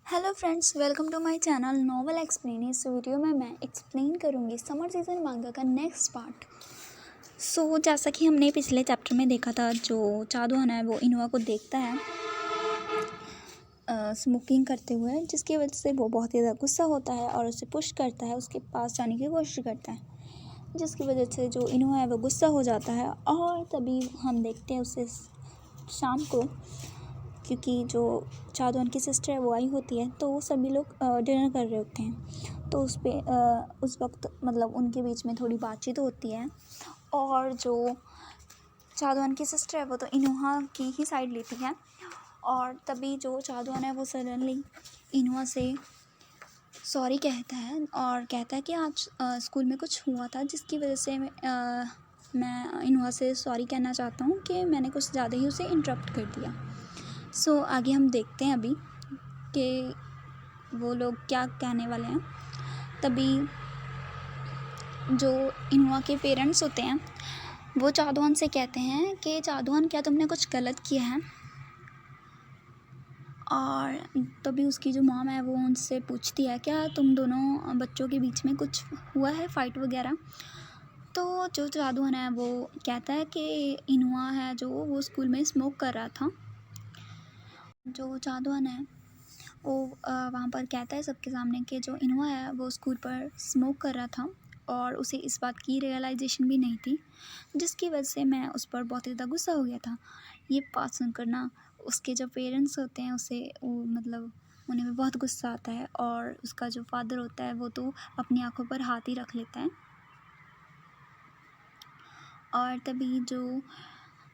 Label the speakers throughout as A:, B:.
A: Hello friends, welcome to my channel novel explain. इस वीडियो में मैं एक्सप्लेन करूँगी समर सीजन मांगा का नेक्स्ट पार्ट। जैसा कि हमने पिछले चैप्टर में देखा था, जो चादुआन है वो इनुआ को देखता है स्मोकिंग करते हुए, जिसकी वजह से वो बहुत ही ज़्यादा गुस्सा होता है और उसे पुश करता है, उसके पास जाने की कोशिश करता है, जिसकी वजह से जो इनुआ है वो गुस्सा हो जाता है। और तभी हम देखते हैं उसे शाम को, क्योंकि जो चादुआन की सिस्टर है वो आई होती है, तो वो सभी लोग डिनर कर रहे होते हैं। तो उस वक्त मतलब उनके बीच में थोड़ी बातचीत होती है, और जो चादुआन की सिस्टर है वो तो इनुआ की ही साइड लेती है। और तभी जो चादुआन है वो सडनली इनुआ से सॉरी कहता है और कहता है कि आज स्कूल में कुछ हुआ था, जिसकी वजह से मैं इनुआ से सॉरी कहना चाहता हूँ कि मैंने कुछ ज़्यादा ही उसे इंटरप्ट कर दिया। आगे हम देखते हैं अभी कि वो लोग क्या कहने वाले हैं। तभी जो इनुआ के पेरेंट्स होते हैं वो चादुआन से कहते हैं कि चादुआन, क्या तुमने कुछ गलत किया है? और तभी उसकी जो मॉम है वो उनसे पूछती है, क्या तुम दोनों बच्चों के बीच में कुछ हुआ है, फ़ाइट वगैरह? तो जो चादुआन है वो कहता है कि इनुआ है जो वो स्कूल में स्मोक कर रहा था। जो चादुआन है वो वहाँ पर कहता है सबके सामने कि जो इनुआ है वो स्कूल पर स्मोक कर रहा था और उसे इस बात की रियलाइजेशन भी नहीं थी, जिसकी वजह से मैं उस पर बहुत ज़्यादा गुस्सा हो गया था। ये बात सुनकर ना उसके जो पेरेंट्स होते हैं उसे मतलब उन्हें भी बहुत गुस्सा आता है, और उसका जो फादर होता है वो तो अपनी आंखों पर हाथ ही रख लेता है। और तभी जो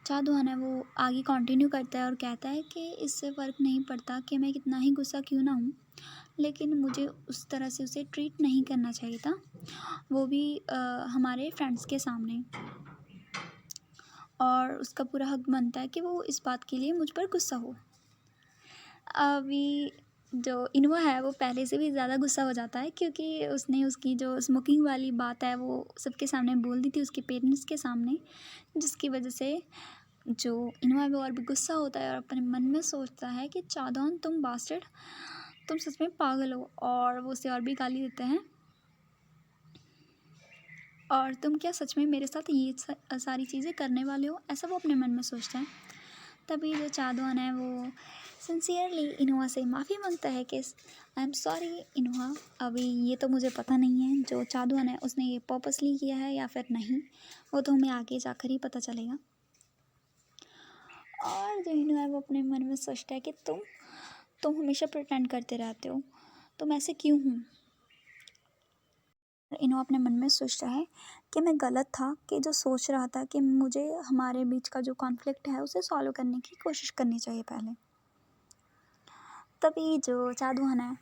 A: चादुआन है वो आगे कंटिन्यू करता है और कहता है कि इससे फ़र्क नहीं पड़ता कि मैं कितना ही गुस्सा क्यों ना हूँ, लेकिन मुझे उस तरह से उसे ट्रीट नहीं करना चाहिए था, वो भी हमारे फ्रेंड्स के सामने। और उसका पूरा हक बनता है कि वो इस बात के लिए मुझ पर गुस्सा हो। अभी जो इनुआ है वो पहले से भी ज़्यादा गुस्सा हो जाता है, क्योंकि उसने उसकी जो स्मोकिंग वाली बात है वो सबके सामने बोल दी थी, उसके पेरेंट्स के सामने, जिसकी वजह से जो इनुआ है वो और भी गुस्सा होता है और अपने मन में सोचता है कि चादौन, तुम बास्टर्ड, तुम सच में पागल हो। और वो उसे और भी गाली देते हैं, और तुम क्या सच में मेरे साथ ये सारी चीज़ें करने वाले हो, ऐसा वो अपने मन में सोचता है। तभी जो चादुआन है वो सिंसियरली इनुआ से माफ़ी मांगता है कि आई एम सॉरी इनुआ। अभी ये तो मुझे पता नहीं है जो चादुआन है उसने ये पर्पसली किया है या फिर नहीं, वो तो हमें आगे जाकर ही पता चलेगा। और जो इनुआ है वो अपने मन में सोचता है कि तुम हमेशा प्रिटेंड करते रहते हो, तुम ऐसे क्यों हूँ? इन्हों अपने मन में सोचता है कि मैं गलत था, कि जो सोच रहा था कि मुझे हमारे बीच का जो कॉन्फ्लिक्ट है उसे सॉल्व करने की कोशिश करनी चाहिए पहले। तभी जो चादुआन है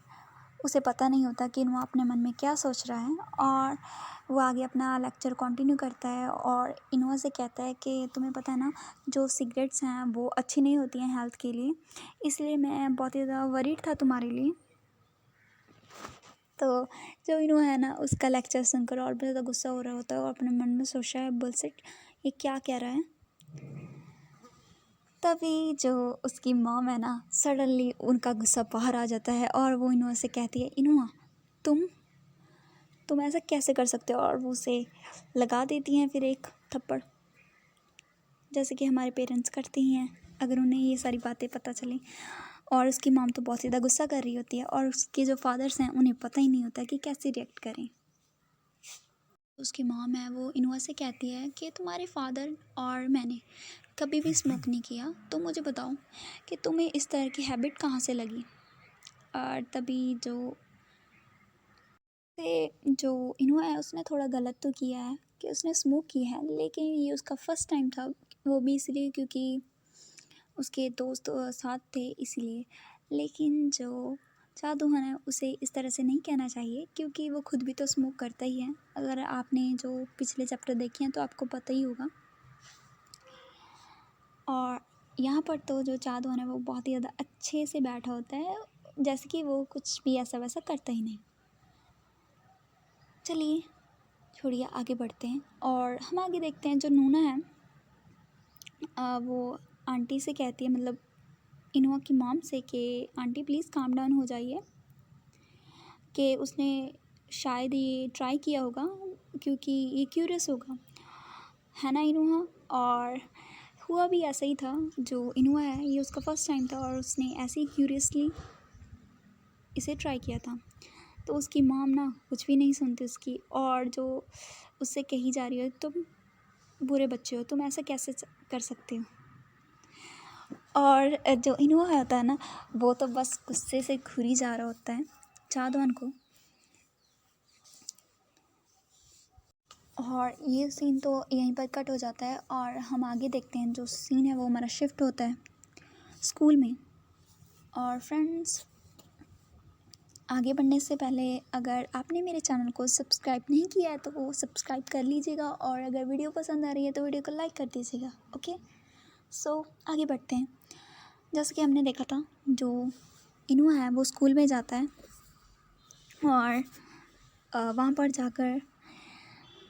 A: उसे पता नहीं होता कि इन्हों अपने मन में क्या सोच रहा है, और वो आगे अपना लेक्चर कंटिन्यू करता है और इन्हों से कहता है कि तुम्हें पता है ना, जो सिगरेट्स हैं वो अच्छी नहीं होती हैं हेल्थ के लिए, इसलिए मैं बहुत ही ज़्यादा वरीड था तुम्हारे लिए। तो जो इन्हों है ना उसका लेक्चर सुनकर और भी ज़्यादा गुस्सा हो रहा होता है और अपने मन में सोच रहा है, बुलशिट, ये क्या कह रहा है। तभी जो उसकी मॉम है ना, सडनली उनका गुस्सा बाहर आ जाता है और वो इनुआ से कहती है, इनुआ तुम ऐसा कैसे कर सकते हो, और वो उसे लगा देती हैं फिर एक थप्पड़, जैसे कि हमारे पेरेंट्स करते ही हैं अगर उन्हें ये सारी बातें पता चलें। और उसकी मॉम तो बहुत ज़्यादा गुस्सा कर रही होती है, और उसके जो फादर्स हैं उन्हें पता ही नहीं होता कि कैसे रिएक्ट करें। उसकी मॉम है वो इनुआ से कहती है कि तुम्हारे फादर और मैंने कभी भी स्मोक नहीं किया, तो मुझे बताओ कि तुम्हें इस तरह की हैबिट कहाँ से लगी। और तभी जो इनुआ है उसने थोड़ा गलत तो किया है कि उसने स्मोक किया है, लेकिन ये उसका फर्स्ट टाइम था, वो भी इसलिए क्योंकि उसके दोस्त साथ थे इसलिए। लेकिन जो चादुआन है उसे इस तरह से नहीं कहना चाहिए, क्योंकि वो खुद भी तो स्मोक करता ही है। अगर आपने जो पिछले चैप्टर देखे हैं तो आपको पता ही होगा। और यहाँ पर तो जो चादुआन है वो बहुत ही ज़्यादा अच्छे से बैठा होता है, जैसे कि वो कुछ भी ऐसा वैसा करता ही नहीं। चलिए छोड़िए, आगे बढ़ते हैं और हम आगे देखते हैं। जो नूना है वो आंटी से कहती है, मतलब इनुआ की मॉम से कि आंटी प्लीज़ काम डाउन हो जाइए, कि उसने शायद ये ट्राई किया होगा क्योंकि ये क्यूरियस होगा, है ना इनुआ। और हुआ भी ऐसा ही था। जो इनुआ है ये उसका फर्स्ट टाइम था और उसने ऐसे ही क्यूरियसली इसे ट्राई किया था। तो उसकी मॉम ना कुछ भी नहीं सुनती उसकी, और जो उससे कही जा रही है तुम बुरे बच्चे हो, तुम ऐसा कैसे कर सकते हो। और जो इनुआ होता है ना वो तो बस गुस्से से घुरी जा रहा होता है चादवान को। और ये सीन तो यहीं पर कट हो जाता है और हम आगे देखते हैं। जो सीन है वो हमारा शिफ्ट होता है स्कूल में। और फ्रेंड्स, आगे बढ़ने से पहले अगर आपने मेरे चैनल को सब्सक्राइब नहीं किया है तो वो सब्सक्राइब कर लीजिएगा, और अगर वीडियो पसंद आ रही है तो वीडियो को लाइक कर दीजिएगा। ओके, सो आगे बढ़ते हैं। जैसे कि हमने देखा था, जो इनुआ है वो स्कूल में जाता है और वहाँ पर जाकर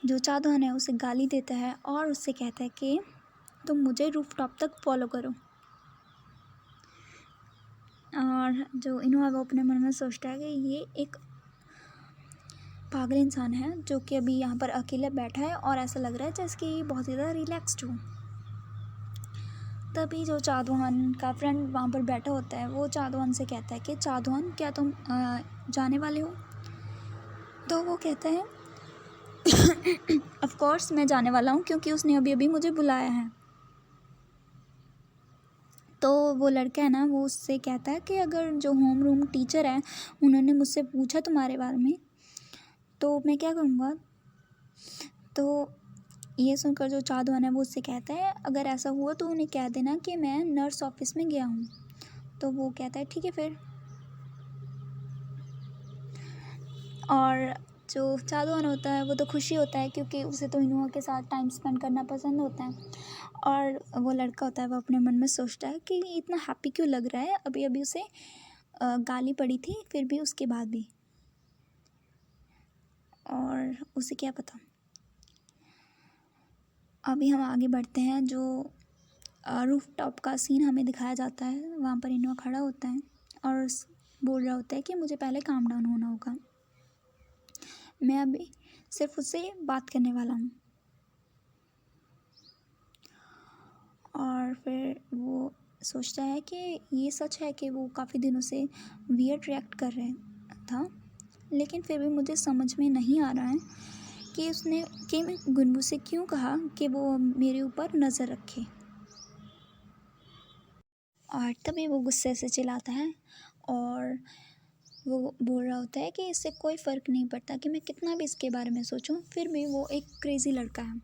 A: जो चादवान है उसे गाली देता है और उससे कहता है कि तुम मुझे रूफटॉप तक फॉलो करो। और जो इनुआ वो अपने मन में सोचता है कि ये एक पागल इंसान है जो कि अभी यहाँ पर अकेले बैठा है और ऐसा लग रहा है जैसे कि बहुत ज़्यादा रिलैक्स्ड हो। तभी जो चादवान का फ्रेंड वहाँ पर बैठा होता है वो चादवान से कहता है कि चादवान क्या तुम जाने वाले हो। तो वो कहता है ऑफ कोर्स मैं जाने वाला हूँ, क्योंकि उसने अभी अभी मुझे बुलाया है। तो वो लड़का है ना वो उससे कहता है कि अगर जो होम रूम टीचर है उन्होंने मुझसे पूछा तुम्हारे बारे में तो मैं क्या करूँगा। तो ये सुनकर जो चादवान है वो उससे कहता है अगर ऐसा हुआ तो उन्हें कह देना कि मैं नर्स ऑफिस में गया हूँ। तो वो कहता है ठीक है फिर। और जो चादवान होता है वो तो खुशी होता है क्योंकि उसे तो इनुआ के साथ टाइम स्पेंड करना पसंद होता है। और वो लड़का होता है वो अपने मन में सोचता है कि ये इतना हैप्पी क्यों लग रहा है, अभी अभी उसे गाली पड़ी थी फिर भी उसके बाद भी, और उसे क्या पता। अभी हम आगे बढ़ते हैं। जो रूफ टॉप का सीन हमें दिखाया जाता है, वहाँ पर इनुआ खड़ा होता है और बोल रहा होता है कि मुझे पहले काम डाउन होना होगा, मैं अभी सिर्फ उससे बात करने वाला हूँ। और फिर वो सोचता है कि ये सच है कि वो काफ़ी दिनों से वियर्ड रिएक्ट कर रहे था, लेकिन फिर भी मुझे समझ में नहीं आ रहा है कि उसने कि मैं गुनगुन से क्यों कहा कि वो मेरे ऊपर नज़र रखे। और तभी वो गुस्से से चिल्लाता है और वो बोल रहा होता है कि इससे कोई फ़र्क नहीं पड़ता कि मैं कितना भी इसके बारे में सोचूं, फिर भी वो एक क्रेज़ी लड़का है।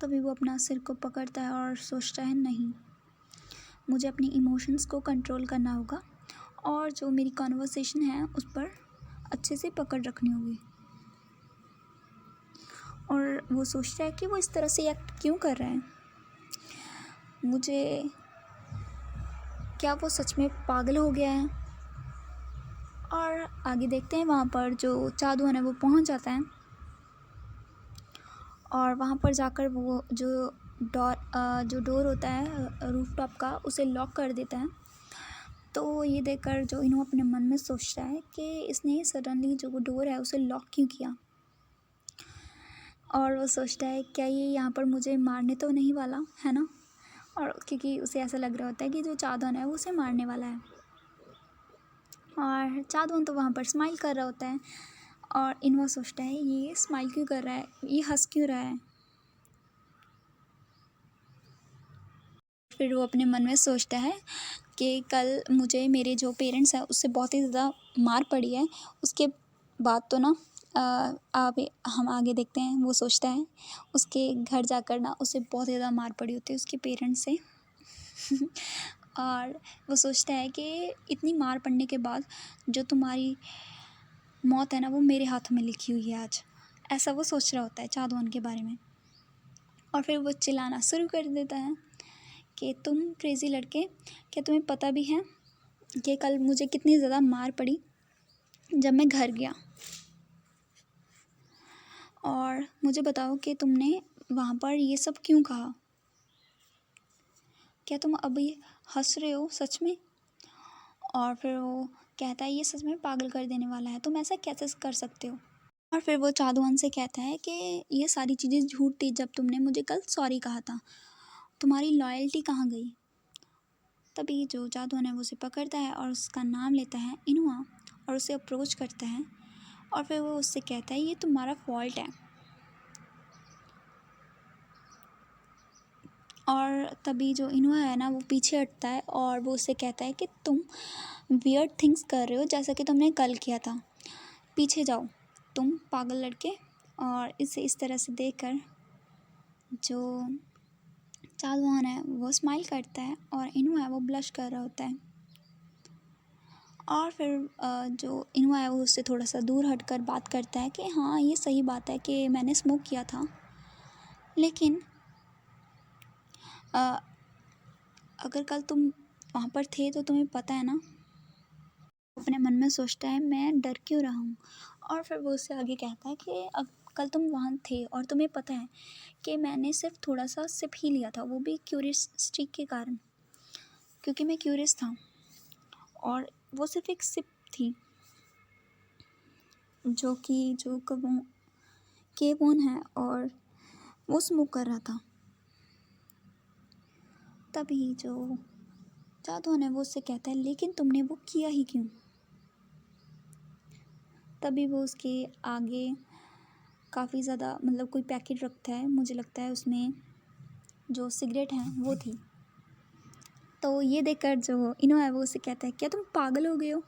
A: तभी वो अपना सिर को पकड़ता है और सोचता है नहीं, मुझे अपनी इमोशंस को कंट्रोल करना होगा और जो मेरी कॉन्वर्सेशन है उस पर अच्छे से पकड़ रखनी होगी। और वो सोचता है कि वो इस तरह से एक्ट क्यों कर रहा है, मुझे क्या वो सच में पागल हो गया है। और आगे देखते हैं, वहाँ पर जो चादवान है वो पहुँच जाता है और वहाँ पर जाकर वो जो डोर होता है रूफटॉप का उसे लॉक कर देता है। तो ये देखकर जो इन्हों अपने मन में सोचता है कि इसने सडनली जो वो डोर है उसे लॉक क्यों किया। और वो सोचता है क्या ये यहाँ पर मुझे मारने तो नहीं वाला है ना, और क्योंकि उसे ऐसा लग रहा होता है कि जो चादवान है वो उसे मारने वाला है। और चादवान तो वहाँ पर स्माइल कर रहा होता है और इन्हों सोचता है ये स्माइल क्यों कर रहा है, ये हंस क्यों रहा है। फिर वो अपने मन में सोचता है कि कल मुझे मेरे जो पेरेंट्स हैं उससे बहुत ही ज़्यादा मार पड़ी है, उसके बाद तो ना अब हम आगे देखते हैं। वो सोचता है उसके घर जाकर ना उसे बहुत ज़्यादा मार पड़ी होती है उसके पेरेंट्स से और वो सोचता है कि इतनी मार पड़ने के बाद जो तुम्हारी मौत है ना वो मेरे हाथ में लिखी हुई है आज, ऐसा वो सोच रहा होता है चादवान के बारे में। और फिर वो चिल्लाना शुरू कर देता है कि तुम क्रेज़ी लड़के, क्या तुम्हें पता भी है कि कल मुझे कितनी ज़्यादा मार पड़ी जब मैं घर गया, और मुझे बताओ कि तुमने वहाँ पर ये सब क्यों कहा। क्या तुम अभी हंस रहे हो सच में? और फिर वो कहता है ये सच में पागल कर देने वाला है, तुम ऐसा कैसे कर सकते हो? और फिर वो चादुआन से कहता है कि ये सारी चीज़ें झूठ थी, जब तुमने मुझे कल सॉरी कहा था, तुम्हारी लॉयल्टी कहाँ गई? तभी जो जादुआन है वो उसे पकड़ता है और उसका नाम लेता है इनुआ और उसे अप्रोच करता है और फिर वो उससे कहता है ये तुम्हारा फॉल्ट है। और तभी जो इनुआ है ना वो पीछे हटता है और वो उससे कहता है कि तुम वियर्ड थिंग्स कर रहे हो जैसा कि तुमने कल किया था, पीछे जाओ तुम पागल लड़के। और इसे इस तरह से देखकर जो चादुआन है वो स्माइल करता है और इनुआ है वो ब्लश कर रहा होता है। और फिर जो इनुआ है वो उससे थोड़ा सा दूर हटकर बात करता है कि हाँ ये सही बात है कि मैंने स्मोक किया था, लेकिन अगर कल तुम वहाँ पर थे तो तुम्हें पता है ना। अपने मन में सोचता है मैं डर क्यों रहा हूँ। और फिर वो उससे आगे कहता है कि अब कल तुम वहाँ थे और तुम्हें पता है कि मैंने सिर्फ थोड़ा सा सिप ही लिया था, वो भी क्यूरियसिटी के कारण, क्योंकि मैं क्यूरियस था और वो सिर्फ एक सिप थी जो कि जो केवोन है और वो स्मोक कर रहा था। तभी जो जादून है वो उससे कहता है लेकिन तुमने वो किया ही क्यों? तभी वो उसके आगे काफ़ी ज़्यादा मतलब कोई पैकेट रखता है, मुझे लगता है उसमें जो सिगरेट है वो थी। तो ये देखकर जो इनो है वो उससे कहता है क्या तुम पागल हो गए हो?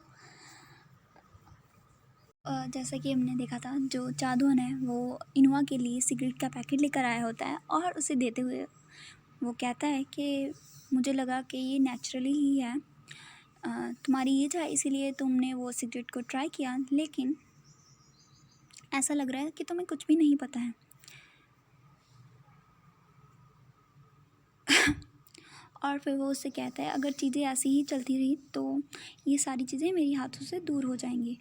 A: जैसा कि हमने देखा था जो जादून है वो इनोवा के लिए सिगरेट का पैकेट लेकर आया होता है और उसे देते हुए वो कहता है कि मुझे लगा कि ये नेचुरली ही है, तुम्हारी एज है इसीलिए तुमने वो सिगरेट को ट्राई किया, लेकिन ऐसा लग रहा है कि तुम्हें कुछ भी नहीं पता है। और फिर वो उससे कहता है अगर चीज़ें ऐसी ही चलती रही तो ये सारी चीज़ें मेरे हाथों से दूर हो जाएंगी।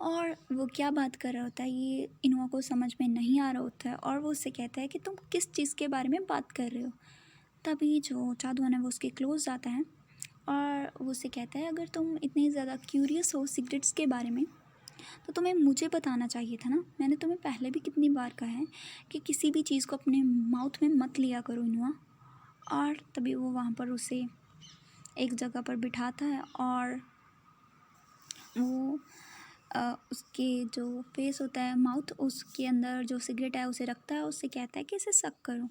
A: और वो क्या बात कर रहा होता है ये इनोवा को समझ में नहीं आ रहा होता है और वो उससे कहता है कि तुम किस चीज़ के बारे में बात कर रहे हो। तभी जो जादून है वो उसके क्लोज जाता है और वो उससे कहता है अगर तुम इतनी ज़्यादा क्यूरियस हो सिगरेट्स के बारे में तो तुम्हें मुझे बताना चाहिए था ना। मैंने तुम्हें पहले भी कितनी बार कहा है कि किसी भी चीज़ को अपने माउथ में मत लिया करो इनुआ। और तभी वो वहाँ पर उसे एक जगह पर बिठाता है और वो उसके जो फेस होता है माउथ उसके अंदर जो सिगरेट है उसे रखता है, उससे कहता है कि इसे सक करो।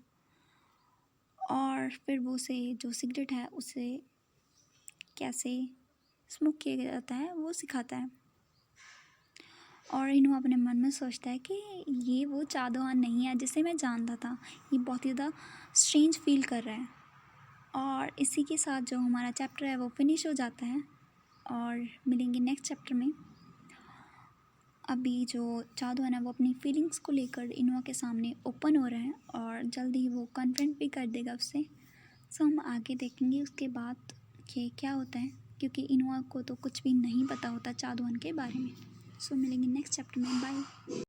A: और फिर वो उसे जो सिगरेट है उसे कैसे स्मोक किया जाता है वो सिखाता है। और इन्हों अपने मन में सोचता है कि ये वो जादूआन नहीं है जिसे मैं जानता था, ये बहुत ही ज़्यादा स्ट्रेंज फील कर रहा है। और इसी के साथ जो हमारा चैप्टर है वो फिनिश हो जाता है और मिलेंगे नेक्स्ट चैप्टर में। अभी जो जादूआन है वो अपनी फीलिंग्स को लेकर इनोवा के सामने ओपन हो रहे हैं और जल्दी ही वो कन्फ्रंट भी कर देगा उससे। सो हम आगे देखेंगे उसके बाद कि क्या होता है, क्योंकि इनोवा को तो कुछ भी नहीं पता होता जादूआन के बारे में। सो मिलेंगे नेक्स्ट चैप्टर में, बाय।